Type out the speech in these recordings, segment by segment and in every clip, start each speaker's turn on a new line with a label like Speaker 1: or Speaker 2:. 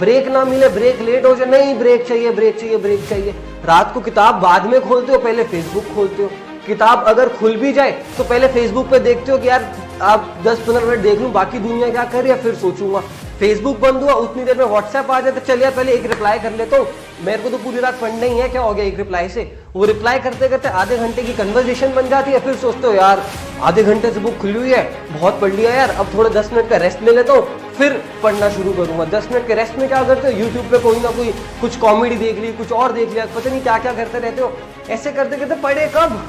Speaker 1: Break ना मिले, break late हो जाए, नहीं ब्रेक चाहिए, ब्रेक चाहिए, ब्रेक चाहिए। रात को किताब बाद में खोलते हो, पहले फेसबुक खोलते हो। किताब अगर खुल भी जाए तो पहले फेसबुक पे देखते हो कि यार आप 10-15 मिनट देख लूं, बाकी दुनिया क्या कर रही है फिर सोचूंगा। फेसबुक बंद हुआ, उतनी देर में व्हाट्सएप आ जाए तो चलिए पहले एक रिप्लाई कर लेता हूँ, मेरे को तो पूरी रात पढ़ना ही है, क्या हो गया एक रिप्लाई से। वो रिप्लाई करते करते आधे घंटे की कन्वर्सेशन बन जाती है, फिर सोचते हो यार आधे घंटे से बुक खुली हुई है, बहुत पढ़ लिया यार, अब थोड़े 10 मिनट का रेस्ट ले लेता हूँ, फिर पढ़ना शुरू करूंगा। 10 मिनट के रेस्ट में क्या करते हो, यूट्यूब पे कोई ना कोई कुछ कॉमेडी देख ली, कुछ और देख लिया, पता नहीं क्या क्या करते रहते हो। ऐसे करते करते पढ़े कब,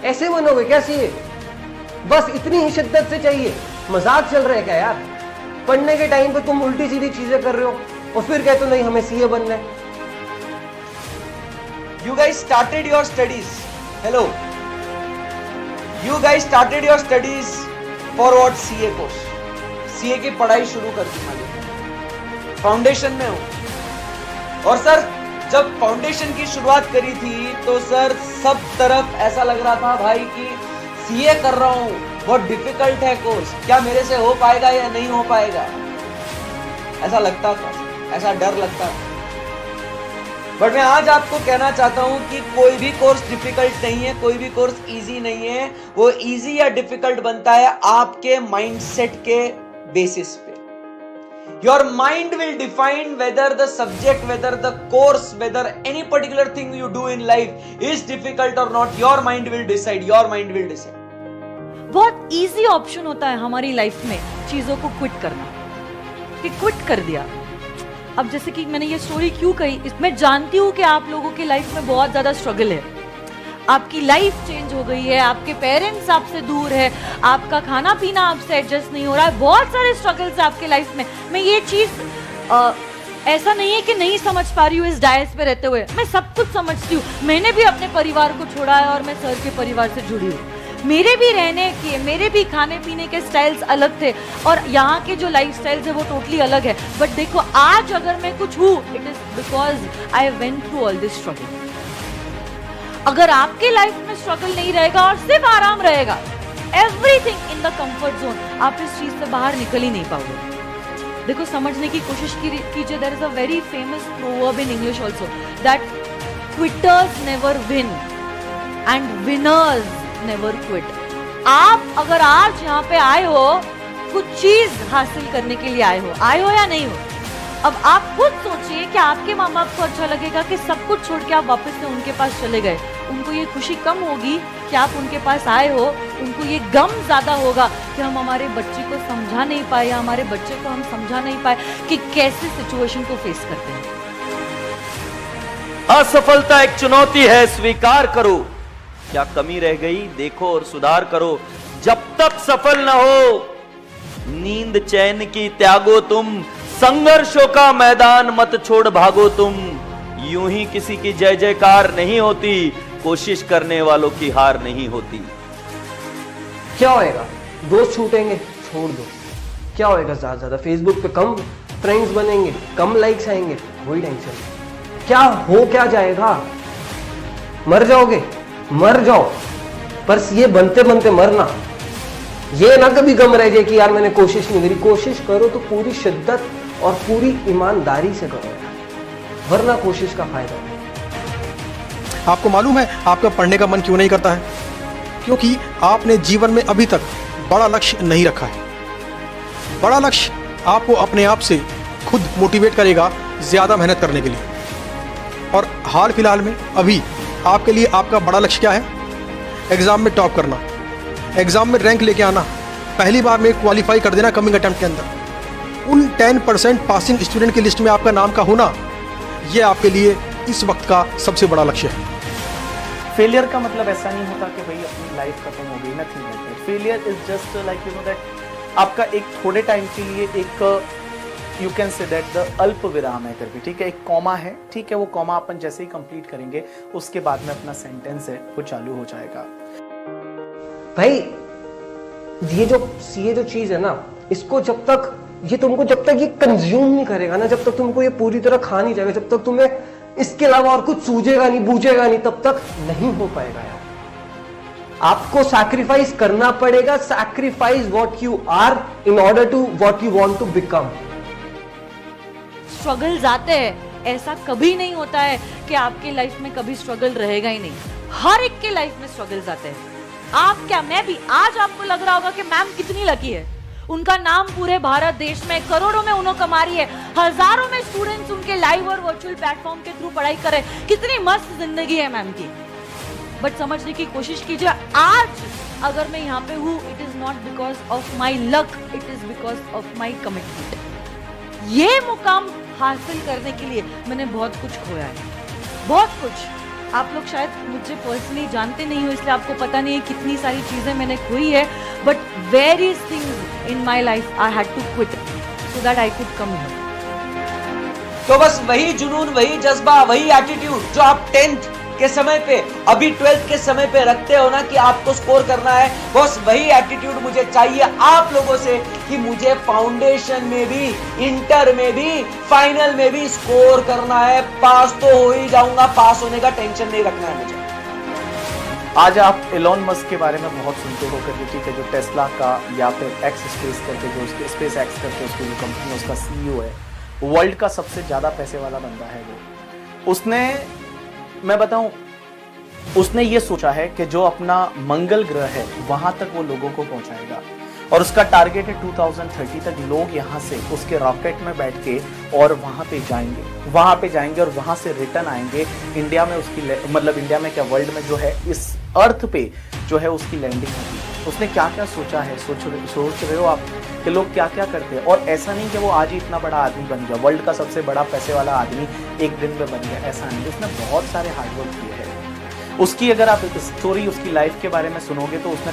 Speaker 1: ऐसे बनोगे क्या सीए? बस इतनी ही शिद्दत से चाहिए? मजाक चल रहा है क्या यार? पढ़ने के टाइम पे तुम उल्टी सीधी चीजें कर रहे हो और फिर कहते हो नहीं हमें सीए बनना है।
Speaker 2: You guys started your studies. Hello. You guys started your studies for what? CA course. CA की पढ़ाई शुरू कर दी मैंने, फाउंडेशन में हूं। और सर जब फाउंडेशन की शुरुआत करी थी तो सर सब तरफ ऐसा लग रहा था भाई कि सीए कर रहा हूं, बहुत डिफिकल्ट है कोर्स, क्या मेरे से हो पाएगा या नहीं हो पाएगा, ऐसा लगता था, ऐसा डर लगता था। बट मैं आज आपको कहना चाहता हूं कि कोई भी कोर्स डिफिकल्ट नहीं है, कोई भी कोर्स इजी नहीं है। वो इजी या डिफिकल्ट बनता है आपके माइंडसेट के बेसिस पे। Your mind will define whether the subject, whether the course, whether any particular thing you do in life is difficult or not. Your mind will decide. Your mind will decide.
Speaker 3: बहुत easy option होता है हमारी life में चीजों को quit करना, कि quit कर दिया। अब जैसे कि मैंने ये स्टोरी क्यों कही, मैं जानती हूँ कि आप लोगों की लाइफ में बहुत ज्यादा स्ट्रगल है, आपकी लाइफ चेंज हो गई है, आपके पेरेंट्स आपसे दूर है, आपका खाना पीना आपसे एडजस्ट नहीं हो रहा है, बहुत सारे स्ट्रगल्स आपके लाइफ में। मैं ये चीज ऐसा नहीं है कि नहीं समझ पा रही हूँ इस डायस पे रहते हुए, मैं सब कुछ समझती हूँ। मैंने भी अपने परिवार को छोड़ा है और मैं सर के परिवार से जुड़ी हूँ। मेरे भी रहने के, मेरे भी खाने पीने के स्टाइल्स अलग थे और यहाँ के जो लाइफ स्टाइल्स है वो टोटली अलग है। बट देखो आज अगर मैं कुछ हूँ, it is because I went through all this struggle. अगर आपके लाइफ में स्ट्रगल नहीं रहेगा और सिर्फ आराम रहेगा, everything in the comfort zone, आप इस चीज से बाहर निकल ही नहीं पाओगे। देखो समझने की कोशिश कीजिए, there is a very famous proverb in English also that quitters never win and winners never quit. आप अगर आज यहाँ पे आए हो, कुछ चीज हासिल करने के लिए आए हो या नहीं हो, अब आप खुद सोचिए कि आपके माँ बाप को अच्छा लगेगा कि सब कुछ छोड़ के आप वापस से उनके पास चले गए। उनको ये खुशी कम होगी कि आप उनके पास आए हो, उनको ये गम ज्यादा होगा कि हम हमारे बच्चे को समझा नहीं पाए या हमारे बच्चे को हम समझा नहीं पाए कि कैसे सिचुएशन को फेस करते हैं।
Speaker 4: असफलता एक चुनौती है, स्वीकार करो। क्या कमी रह गई देखो और सुधार करो। जब तक सफल न हो नींद चैन की त्यागो तुम, संघर्षों का मैदान मत छोड़ भागो तुम। यूं ही किसी की जय जयकार नहीं होती, कोशिश करने वालों की हार नहीं होती।
Speaker 1: क्या होएगा, दोस्त छूटेंगे, छोड़ दो। क्या होएगा, ज्यादा फेसबुक पे कम फ्रेंड्स बनेंगे, कम लाइक्स आएंगे, कोई टेंशन नहीं। क्या हो क्या जाएगा, मर जाओगे, मर जाओ, पर ये बनते बनते मरना। ये ना कभी गम रह जाए कि यार मैंने कोशिश नहीं करी। कोशिश करो तो पूरी शिद्दत और पूरी ईमानदारी से करो, वरना कोशिश का फायदा नहीं।
Speaker 5: आपको मालूम है आपका पढ़ने का मन क्यों नहीं करता है? क्योंकि आपने जीवन में अभी तक बड़ा लक्ष्य नहीं रखा है। बड़ा लक्ष्य आपको अपने आप से खुद मोटिवेट करेगा ज़्यादा मेहनत करने के लिए। और हाल फिलहाल में अभी आपके लिए आपका बड़ा लक्ष्य क्या है? एग्ज़ाम में टॉप करना, एग्ज़ाम में रैंक लेके आना, पहली बार में क्वालिफाई कर देना कमिंग अटेम्प्ट के अंदर। उन 10% पासिंग स्टूडेंट की लिस्ट में आपका नाम का होना, यह आपके लिए इस वक्त का सबसे बड़ा लक्ष्य है।
Speaker 6: फेलियर का मतलब ऐसा नहीं होता कि भाई अपनी लाइफ खत्म हो गई, nothing like that. Failure is just like you know that आपका एक थोड़े टाइम के लिए एक you can say that the अल्प विराम है करके, ठीक है, एक कॉमा है, ठीक है, वो कॉमा अपन जैसे ही कंप्लीट करेंगे उसके बाद में अपना सेंटेंस है वो चालू हो जाएगा।
Speaker 1: भाई ये जो चीज है ना, इसको जब तक ये कंज्यूम नहीं करेगा ना, जब तक तुमको ये पूरी तरह खा नहीं जाएगा, जब तक तुम्हें इसके अलावा और कुछ सूझेगा नहीं, बूझेगा नहीं, तब तक नहीं हो पाएगा यार। आपको सैक्रिफाइस करना पड़ेगा। Sacrifice what you are in order to what you want to become.
Speaker 3: Struggles आते हैं, ऐसा कभी नहीं होता है कि आपके लाइफ में कभी स्ट्रगल रहेगा ही नहीं। हर एक के लाइफ में स्ट्रगल्स आते हैं। आप क्या, मैं भी। आज आपको लग रहा होगा कि मैम कितनी लकी है, उनका नाम पूरे भारत देश में करोड़ों में उन्होंने कमा रही है, हजारों में स्टूडेंट्स उनके लाइव और वर्चुअल प्लेटफॉर्म के थ्रू पढ़ाई कर रहे हैं, कितनी मस्त जिंदगी है मैम की। बट समझने की कोशिश कीजिए, आज अगर मैं यहाँ पे हूँ, it is not because of my luck, it is because of my commitment. ये मुकाम हासिल करने के लिए मैंने बहुत कुछ खोया है, बहुत कुछ। आप लोग शायद मुझे पर्सनली जानते नहीं हो, इसलिए आपको पता नहीं है कितनी सारी चीजें मैंने खोई है, but various things in my life I had to quit so that I could come here.
Speaker 2: तो बस वही जुनून, वही जज्बा, वही एटीट्यूड जो आप 10th के समय पे, अभी 12th के समय पे रखते हो ना कि आपको स्कोर करना है, बस वही एटीट्यूड मुझे चाहिए आप लोगों से कि मुझे फाउंडेशन में भी, इंटर में भी, फाइनल में भी स्कोर करना है। पास तो हो ही जाऊंगा, पास होने का टेंशन नहीं रखना है मुझे।
Speaker 6: आज आप एलोन मस्क के बारे में बहुत सुनते हो कि ठीक है, जो टेस्ला का या फिर एक्स स्पेस करके, जो उसके स्पेस एक्स करके उसकी जो कंपनी है, उसका सीईओ है, वर्ल्ड का सबसे ज्यादा पैसे वाला बंदा है वो। उसने, मैं बताऊं, उसने ये सोचा है कि जो अपना मंगल ग्रह है वहां तक वो लोगों को पहुंचाएगा, और उसका टारगेट है 2030 तक लोग यहां से उसके रॉकेट में बैठ के और वहां पे जाएंगे और वहां से रिटर्न आएंगे। इंडिया में उसकी, मतलब इंडिया में क्या, वर्ल्ड में जो है, इस अर्थ पे जो है उसकी लैंडिंग होगी। उसने क्या क्या सोचा है, सोच रहे हो आप कि लोग क्या क्या करते हैं। और ऐसा नहीं कि वो आज ही इतना बड़ा आदमी बन गया, वर्ल्ड का सबसे बड़ा पैसे वाला आदमी एक दिन में बन गया, ऐसा नहीं। उसने बहुत सारे हार्डवर्क किए हैं। उसकी अगर आप स्टोरी, उसकी लाइफ के बारे में सुनोगे तो उसने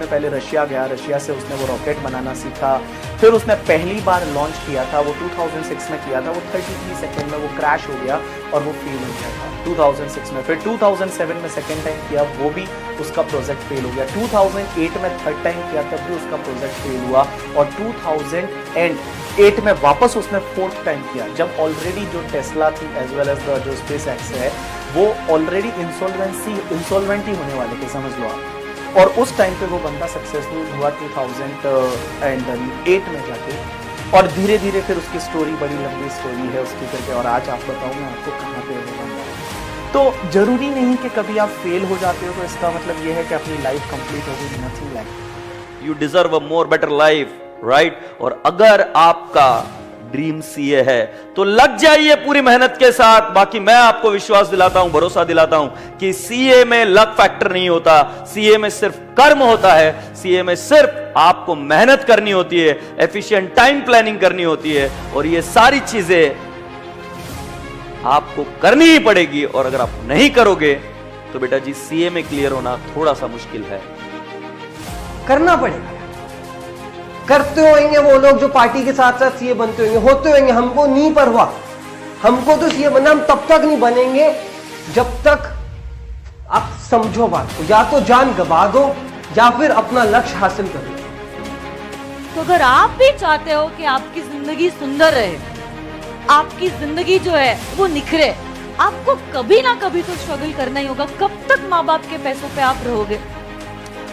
Speaker 6: पहले रशिया गया, रशिया से उसने वो रॉकेट बनाना सीखा, फिर उसने पहली बार लॉन्च किया था, वो 2006 में किया था, वो 33 सेकंड में वो क्रैश हो गया और वो फेल हो गया था 2006 में। फिर 2007 में सेकंड टाइम किया, वो भी उसका प्रोजेक्ट फेल हो गया। 2008 में थर्ड टाइम किया, तब भी उसका प्रोजेक्ट फेल हुआ, और 2008 में वापस उसने फोर्थ टाइम किया, जब ऑलरेडी जो टेस्ला थी एज वेल एज जो स्पेस एक्स है, वो ऑलरेडी इंसॉल्वेंट ही होने वाले थे, समझ लो आप। और उस टाइम पे वो बंदा सक्सेसफुल हुआ 2008 में जाके, और धीरे धीरे फिर उसकी स्टोरी, बड़ी लंबी स्टोरी है उसकी करके। और आज आप बताऊं मैं आपको कहाँ पे वो बंदा है। तो जरूरी नहीं कि कभी आप फेल हो जाते हो तो इसका मतलब ये है कि अपनी लाइफ कंप्लीट हो गई, nothing like.
Speaker 4: You deserve a more better life, right? और अगर आपका ड्रीम सीए है तो लग जाइए पूरी मेहनत के साथ। बाकी मैं आपको विश्वास दिलाता हूं, भरोसा दिलाता हूं कि सीए में लक फैक्टर नहीं होता, सीए में सिर्फ कर्म होता है, सीए में सिर्फ आपको मेहनत करनी होती है, एफिशिएंट टाइम प्लानिंग करनी होती है, और ये सारी चीजें आपको करनी ही पड़ेगी। और अगर आप नहीं करोगे तो बेटा जी सीए में क्लियर होना थोड़ा सा मुश्किल है।
Speaker 1: करना पड़ेगा। करते होंगे वो लोग जो पार्टी के साथ साथ सीए बनते होते होंगे, हमको नहीं परवाह। हमको तो सीए बनना, हम तब तक नहीं बनेंगे जब तक आप समझो बात को, या तो जान गवा दो या फिर अपना लक्ष्य हासिल कर लो।
Speaker 3: तो अगर आप भी चाहते हो कि आपकी जिंदगी सुंदर रहे, आपकी जिंदगी जो है वो निखरे, आपको कभी ना कभी तो स्ट्रगल करना ही होगा। कब तक माँ बाप के पैसों पे आप रहोगे?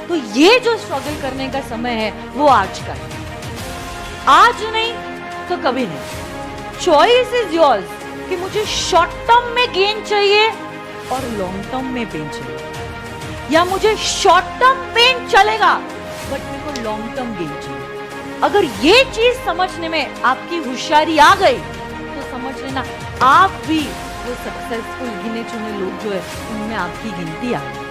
Speaker 3: तो ये जो स्ट्रगल करने का समय है वो आज का है, आज नहीं तो कभी नहीं। चॉइस इज योर्स कि मुझे शॉर्ट टर्म में गेन चाहिए और लॉन्ग टर्म में पेन चाहिए, या मुझे शॉर्ट टर्म पेन चलेगा बट मेरे को लॉन्ग टर्म गेन चाहिए। अगर ये चीज समझने में आपकी होशियारी आ गई तो समझ लेना आप भी वो सक्सेसफुल गिने चुने लोग जो है उनमें आपकी गिनती आ गई।